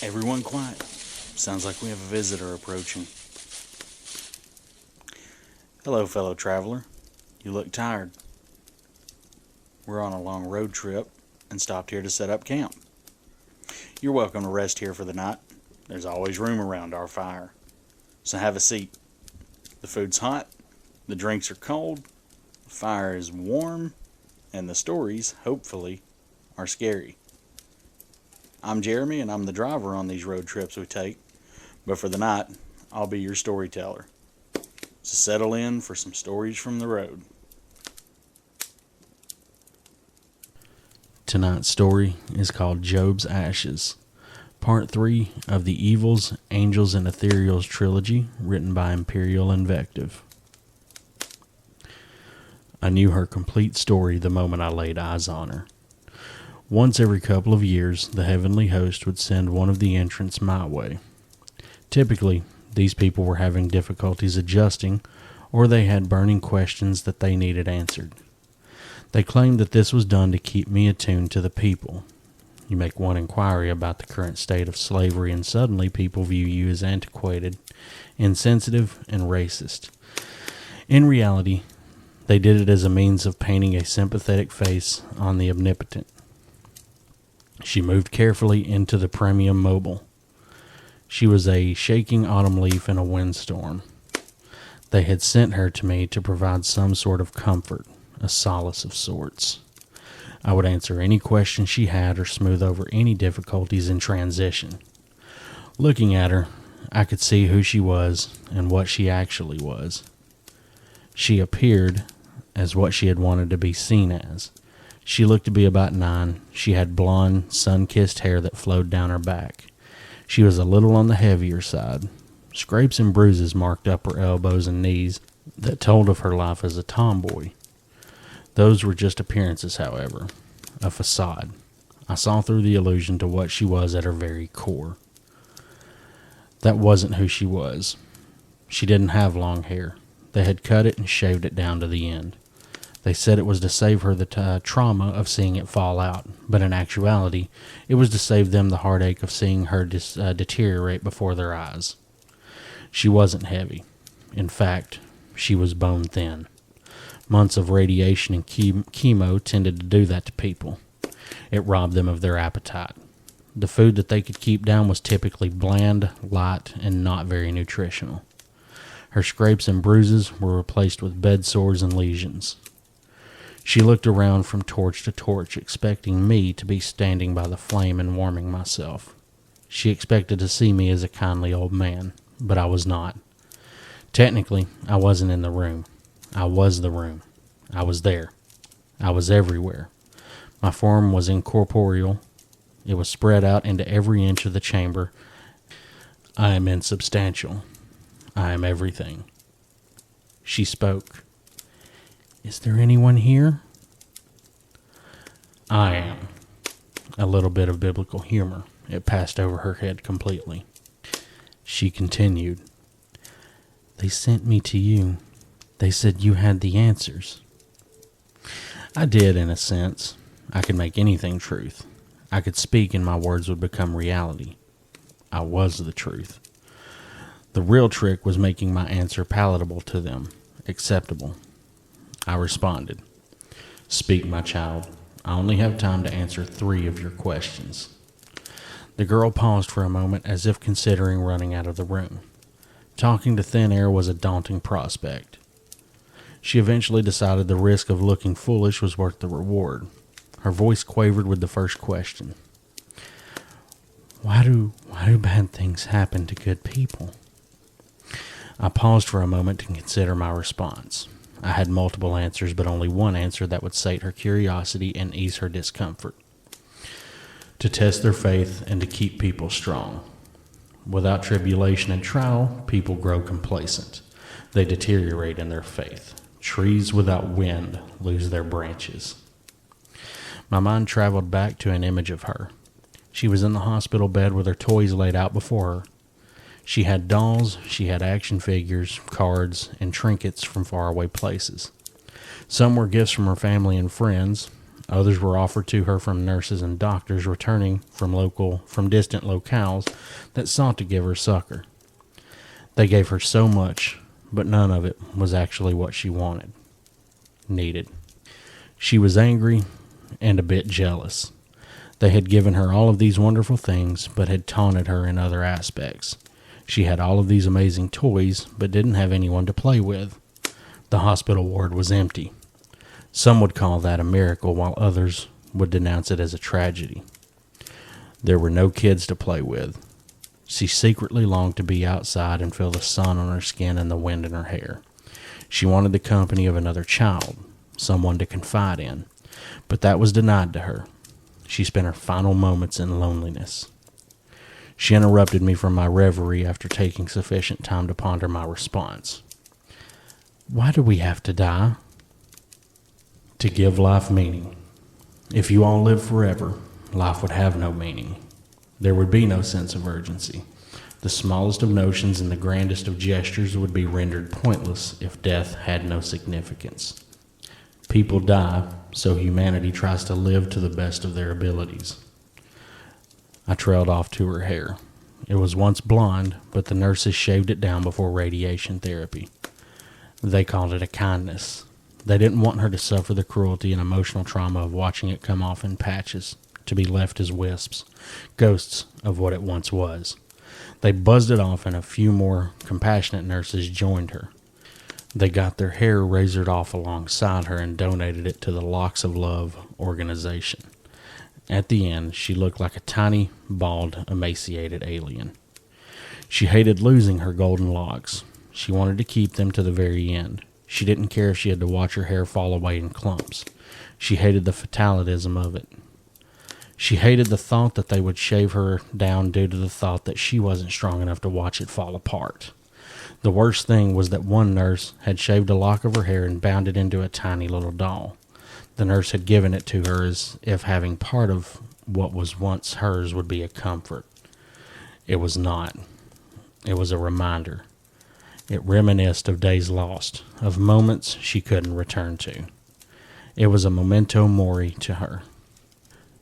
Everyone quiet. Sounds like we have a visitor approaching. Hello, fellow traveler. You look tired. We're on a long road trip and stopped here to set up camp. You're welcome to rest here for the night. There's always room around our fire. So have a seat. The food's hot, the drinks are cold, the fire is warm, and the stories, hopefully, are scary. I'm Jeremy, and I'm the driver on these road trips we take, but for the night, I'll be your storyteller. So settle in for some stories from the road. Tonight's story is called Job's Ashes, Part 3 of the Evils, Angels, and Ethereals trilogy, written by Imperial Invective. I knew her complete story the moment I laid eyes on her. Once every couple of years, the heavenly host would send one of the entrants my way. Typically, these people were having difficulties adjusting, or they had burning questions that they needed answered. They claimed that this was done to keep me attuned to the people. You make one inquiry about the current state of slavery, and suddenly people view you as antiquated, insensitive, and racist. In reality, they did it as a means of painting a sympathetic face on the omnipotent. She moved carefully into the premium mobile. She was a shaking autumn leaf in a windstorm. They had sent her to me to provide some sort of comfort, a solace of sorts. I would answer any question she had or smooth over any difficulties in transition. Looking at her, I could see who she was and what she actually was. She appeared as what she had wanted to be seen as. She looked to be about 9. She had blonde, sun-kissed hair that flowed down her back. She was a little on the heavier side. Scrapes and bruises marked up her elbows and knees that told of her life as a tomboy. Those were just appearances, however, a facade. I saw through the illusion to what she was at her very core. That wasn't who she was. She didn't have long hair. They had cut it and shaved it down to the end. They said it was to save her the trauma of seeing it fall out, but in actuality, it was to save them the heartache of seeing her deteriorate before their eyes. She wasn't heavy. In fact, she was bone thin. Months of radiation and chemo tended to do that to people. It robbed them of their appetite. The food that they could keep down was typically bland, light, and not very nutritional. Her scrapes and bruises were replaced with bed sores and lesions. She looked around from torch to torch, expecting me to be standing by the flame and warming myself. She expected to see me as a kindly old man, but I was not. Technically, I wasn't in the room. I was the room. I was there. I was everywhere. My form was incorporeal. It was spread out into every inch of the chamber. I am insubstantial. I am everything. She spoke. Is there anyone here? I am. A little bit of biblical humor. It passed over her head completely. She continued. They sent me to you. They said you had the answers. I did, in a sense. I could make anything truth. I could speak and my words would become reality. I was the truth. The real trick was making my answer palatable to them, acceptable. I responded, Speak, my child. I only have time to answer 3 of your questions. The girl paused for a moment as if considering running out of the room. Talking to thin air was a daunting prospect. She eventually decided the risk of looking foolish was worth the reward. Her voice quavered with the first question. Why do bad things happen to good people? I paused for a moment to consider my response. I had multiple answers, but only one answer that would sate her curiosity and ease her discomfort. To test their faith and to keep people strong. Without tribulation and trial, people grow complacent. They deteriorate in their faith. Trees without wind lose their branches. My mind traveled back to an image of her. She was in the hospital bed with her toys laid out before her. She had dolls, she had action figures, cards, and trinkets from faraway places. Some were gifts from her family and friends. Others were offered to her from nurses and doctors returning from distant locales that sought to give her succor. They gave her so much, but none of it was actually what she needed. She was angry and a bit jealous. They had given her all of these wonderful things, but had taunted her in other aspects. She had all of these amazing toys, but didn't have anyone to play with. The hospital ward was empty. Some would call that a miracle, while others would denounce it as a tragedy. There were no kids to play with. She secretly longed to be outside and feel the sun on her skin and the wind in her hair. She wanted the company of another child, someone to confide in, but that was denied to her. She spent her final moments in loneliness. She interrupted me from my reverie after taking sufficient time to ponder my response. Why do we have to die? To give life meaning. If you all lived forever, life would have no meaning. There would be no sense of urgency. The smallest of notions and the grandest of gestures would be rendered pointless if death had no significance. People die, so humanity tries to live to the best of their abilities. I trailed off to her hair. It was once blonde, but the nurses shaved it down before radiation therapy. They called it a kindness. They didn't want her to suffer the cruelty and emotional trauma of watching it come off in patches, to be left as wisps, ghosts of what it once was. They buzzed it off, and a few more compassionate nurses joined her. They got their hair razored off alongside her and donated it to the Locks of Love organization. At the end, she looked like a tiny, bald, emaciated alien. She hated losing her golden locks. She wanted to keep them to the very end. She didn't care if she had to watch her hair fall away in clumps. She hated the fatalism of it. She hated the thought that they would shave her down due to the thought that she wasn't strong enough to watch it fall apart. The worst thing was that one nurse had shaved a lock of her hair and bound it into a tiny little doll. The nurse had given it to her as if having part of what was once hers would be a comfort. It was not. It was a reminder. It reminisced of days lost, of moments she couldn't return to. It was a memento mori to her.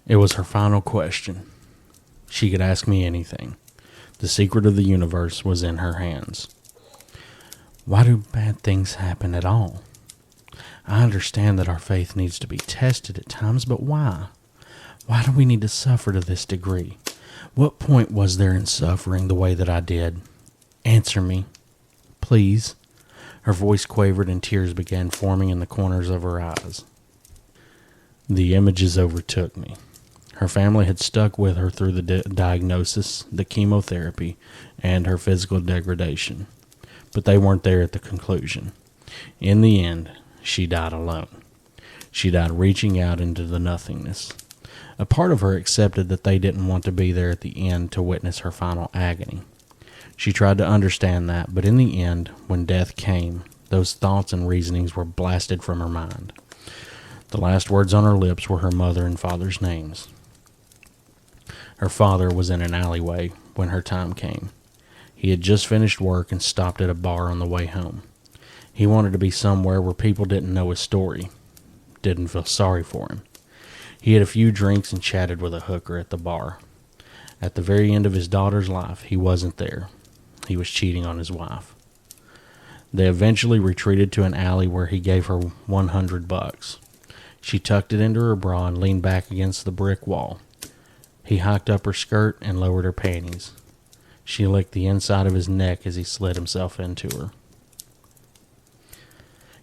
It was her final question. She could ask me anything. The secret of the universe was in her hands. Why do bad things happen at all? I understand that our faith needs to be tested at times, but why? Why do we need to suffer to this degree? What point was there in suffering the way that I did? Answer me, please. Her voice quavered and tears began forming in the corners of her eyes. The images overtook me. Her family had stuck with her through the diagnosis, the chemotherapy, and her physical degradation. But they weren't there at the conclusion. In the end, she died alone. She died reaching out into the nothingness. A part of her accepted that they didn't want to be there at the end to witness her final agony. She tried to understand that, but in the end, when death came, those thoughts and reasonings were blasted from her mind. The last words on her lips were her mother and father's names. Her father was in an alleyway when her time came. He had just finished work and stopped at a bar on the way home. He wanted to be somewhere where people didn't know his story, didn't feel sorry for him. He had a few drinks and chatted with a hooker at the bar. At the very end of his daughter's life, he wasn't there. He was cheating on his wife. They eventually retreated to an alley where he gave her $100. She tucked it into her bra and leaned back against the brick wall. He hiked up her skirt and lowered her panties. She licked the inside of his neck as he slid himself into her.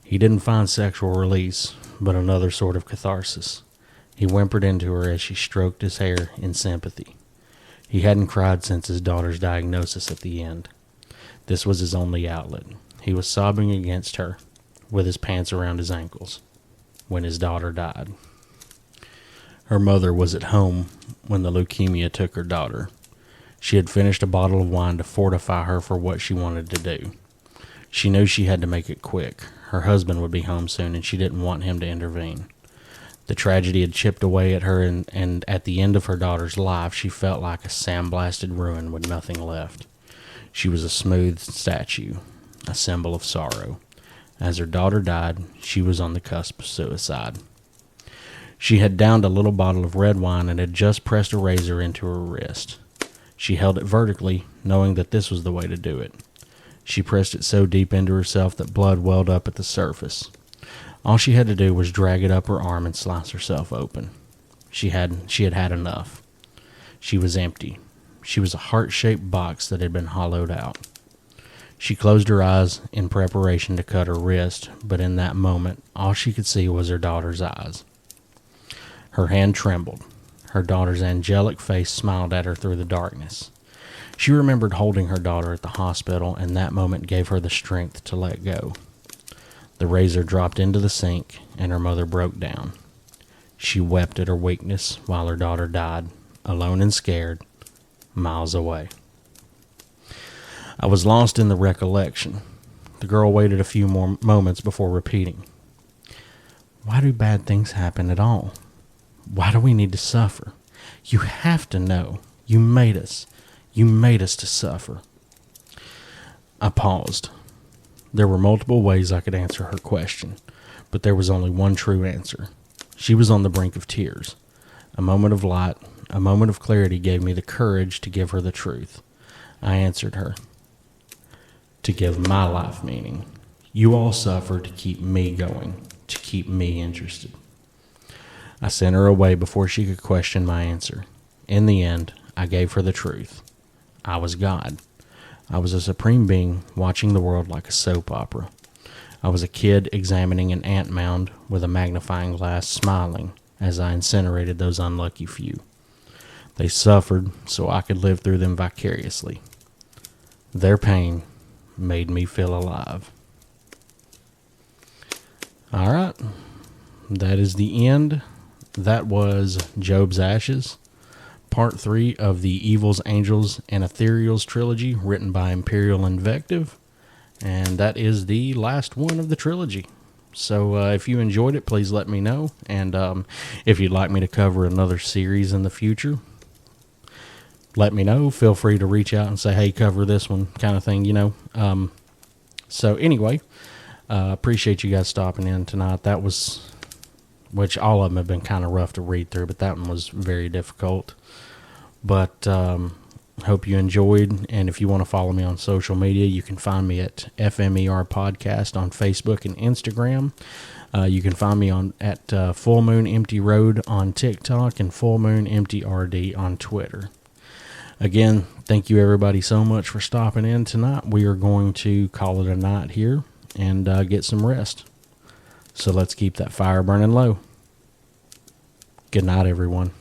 He didn't find sexual release, but another sort of catharsis. He whimpered into her as she stroked his hair in sympathy. He hadn't cried since his daughter's diagnosis at the end. This was his only outlet. He was sobbing against her, with his pants around his ankles, when his daughter died. Her mother was at home when the leukemia took her daughter. She had finished a bottle of wine to fortify her for what she wanted to do. She knew she had to make it quick. Her husband would be home soon, and she didn't want him to intervene. The tragedy had chipped away at her, and at the end of her daughter's life, she felt like a sandblasted ruin with nothing left. She was a smooth statue, a symbol of sorrow. As her daughter died, she was on the cusp of suicide. She had downed a little bottle of red wine and had just pressed a razor into her wrist. She held it vertically, knowing that this was the way to do it. She pressed it so deep into herself that blood welled up at the surface. All she had to do was drag it up her arm and slice herself open. She had had enough. She was empty. She was a heart-shaped box that had been hollowed out. She closed her eyes in preparation to cut her wrist, but in that moment, all she could see was her daughter's eyes. Her hand trembled. Her daughter's angelic face smiled at her through the darkness. She remembered holding her daughter at the hospital, and that moment gave her the strength to let go. The razor dropped into the sink, and her mother broke down. She wept at her weakness while her daughter died, alone and scared, miles away. I was lost in the recollection. The girl waited a few more moments before repeating. Why do bad things happen at all? Why do we need to suffer? You have to know. You made us. You made us to suffer. I paused. There were multiple ways I could answer her question, but there was only one true answer. She was on the brink of tears. A moment of light, a moment of clarity gave me the courage to give her the truth. I answered her. To give my life meaning. You all suffer to keep me going, to keep me interested. I sent her away before she could question my answer. In the end, I gave her the truth. I was God. I was a supreme being watching the world like a soap opera. I was a kid examining an ant mound with a magnifying glass, smiling as I incinerated those unlucky few. They suffered so I could live through them vicariously. Their pain made me feel alive. All right, that is the end. That was Job's Ashes, Part 3 of the Evils, Angels, and Ethereals trilogy, written by Imperial Invective. And that is the last one of the trilogy. So if you enjoyed it, please let me know. And if you'd like me to cover another series in the future, let me know. Feel free to reach out and say, hey, cover this one, kind of thing, you know. So anyway, appreciate you guys stopping in tonight. That was, which all of them have been kind of rough to read through, but that one was very difficult. But hope you enjoyed, and if you want to follow me on social media, you can find me at FMER Podcast on Facebook and Instagram. You can find me at Full Moon Empty Road on TikTok and Full Moon Empty RD on Twitter. Again, thank you everybody so much for stopping in tonight. We are going to call it a night here and get some rest. So let's keep that fire burning low. Good night, everyone.